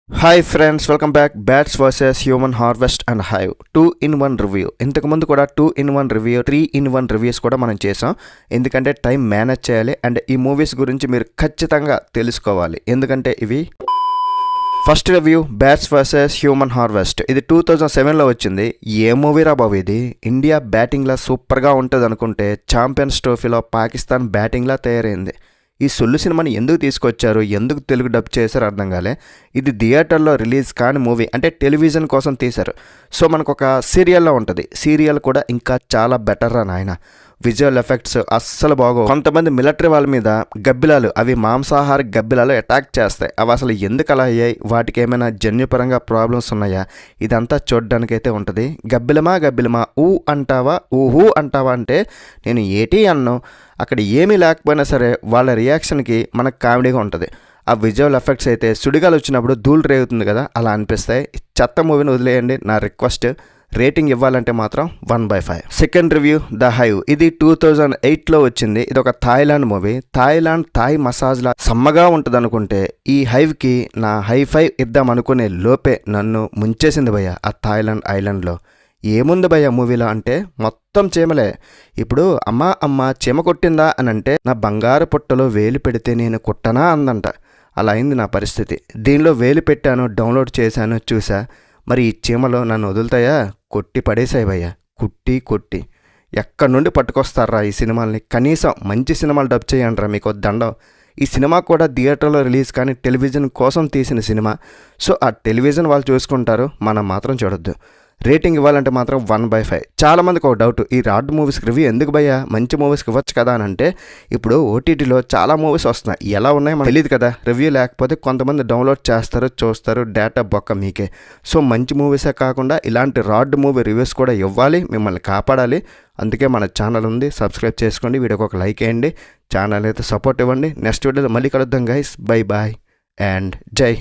Hi friends, welcome back. Bats versus human harvest and hive 2-in-1 review. ఇంతకుముందు కూడా 2-in-1 review, 3-in-1 reviews కూడా మనం చేసాం. ఎందుకంటే టైం మేనేజ్ చేయాలి అండ్ ఈ మూవీస్ గురించి మీరు ఖచ్చితంగా తెలుసుకోవాలి. ఎందుకంటే ఇవి first review bats versus human harvest. ఇది 2007లో వచ్చింది. ఏ మూవీ రా బాబు ఇది? ఇండియా బ్యాటింగ్లా సూపర్గా ఉంటుంది అనుకుంటే ఛాంపియన్స్ ట్రోఫీలో పాకిస్తాన్ బ్యాటింగ్లా తయారైంది. ఈ సొల్లు సినిమాని ఎందుకు తీసుకొచ్చారు, ఎందుకు తెలుగు డబ్ చేశారు అర్థం కాలే. ఇది థియేటర్లో రిలీజ్ కాని మూవీ, అంటే టెలివిజన్ కోసం తీశారు. సో మనకు ఒక సీరియల్లో ఉంటుంది. సీరియల్ కూడా ఇంకా చాలా బెటర్ రా నాయన. విజువల్ ఎఫెక్ట్స్ అస్సలు బాగో. కొంతమంది మిలిటరీ వాళ్ళ మీద గబ్బిలాలు, అవి మాంసాహార గబ్బిలాలు అటాక్ చేస్తాయి. అవి అసలు ఎందుకు అలా అయ్యాయి, వాటికి ఏమైనా జన్యుపరంగా ప్రాబ్లమ్స్ ఉన్నాయా, ఇదంతా చూడడానికైతే ఉంటుంది. గబ్బిలమా ఊ అంటావా, ఊహూ అంటావా అంటే నేను ఏటీ అన్ను. అక్కడ ఏమీ లేకపోయినా సరే వాళ్ళ రియాక్షన్కి మనకు కామెడీగా ఉంటుంది. ఆ విజువల్ ఎఫెక్ట్స్ అయితే సుడిగాలు వచ్చినప్పుడు ధూళి రేగుతుంది కదా, అలా అనిపిస్తాయి. చెత్త మూవీని వదిలేయండి నా రిక్వెస్ట్. రేటింగ్ ఇవ్వాలంటే మాత్రం 1/5. Second review the hive. ఇది 2008లో వచ్చింది. ఇది ఒక థాయిలాండ్ మూవీ. థాయ్ మసాజ్లా సమ్మగా ఉంటుంది అనుకుంటే ఈ హైవ్కి నా హై-ఫై ఇద్దాం అనుకునే లోపే నన్ను ముంచేసింది భయ్య ఆ థాయిలాండ్ ఐలాండ్లో. ఏముంది భయ్య మూవీలో అంటే మొత్తం చీమలే. ఇప్పుడు అమ్మ చీమ కొట్టిందా అని అంటే నా బంగారు పుట్టలో వేలు పెడితే నేను కుట్టనా అందంట. అలా అయింది నా పరిస్థితి. దీనిలో వేలు పెట్టాను, డౌన్లోడ్ చేశాను, చూసా. మరి ఈ చీమలో నన్ను వదులుతాయా? కొట్టి పడేసాయి భయ్య. కొట్టి ఎక్కడి నుండి పట్టుకొస్తారా ఈ సినిమాల్ని? కనీసం మంచి సినిమాలు డబ్ చేయండి రా, మీకు దండం. ఈ సినిమా కూడా థియేటర్లో రిలీజ్ కానీ టెలివిజన్ కోసం తీసిన సినిమా. సో ఆ టెలివిజన్ వాళ్ళు చూసుకుంటారు, మనం మాత్రం చూడొద్దు. రేటింగ్ ఇవ్వాలంటే మాత్రం 1/5. చాలామందికి ఒక డౌట్, ఈ రాడ్ మూవీస్కి రివ్యూ ఎందుకు భయ్యా, మంచి మూవీస్కి ఇవ్వచ్చు కదా అని అంటే, ఇప్పుడు ఓటీటీలో చాలా మూవీస్ వస్తున్నాయి. ఎలా ఉన్నాయో మనకు తెలియదు కదా. రివ్యూ లేకపోతే కొంతమంది డౌన్లోడ్ చేస్తారు, చూస్తారు, డేటా బొక్క మీకే. సో మంచి మూవీసే కాకుండా ఇలాంటి రాడ్ మూవీ రివ్యూస్ కూడా ఇవ్వాలి, మిమ్మల్ని కాపాడాలి. అందుకే మన ఛానల్ ఉంది, సబ్స్క్రైబ్ చేసుకోండి, వీడియోకి ఒక లైక్ వేయండి, ఛానల్ అయితే సపోర్ట్ ఇవ్వండి. నెక్స్ట్ వీడియోలో మళ్ళీ కలుద్దాం గైస్. బై అండ్ జై.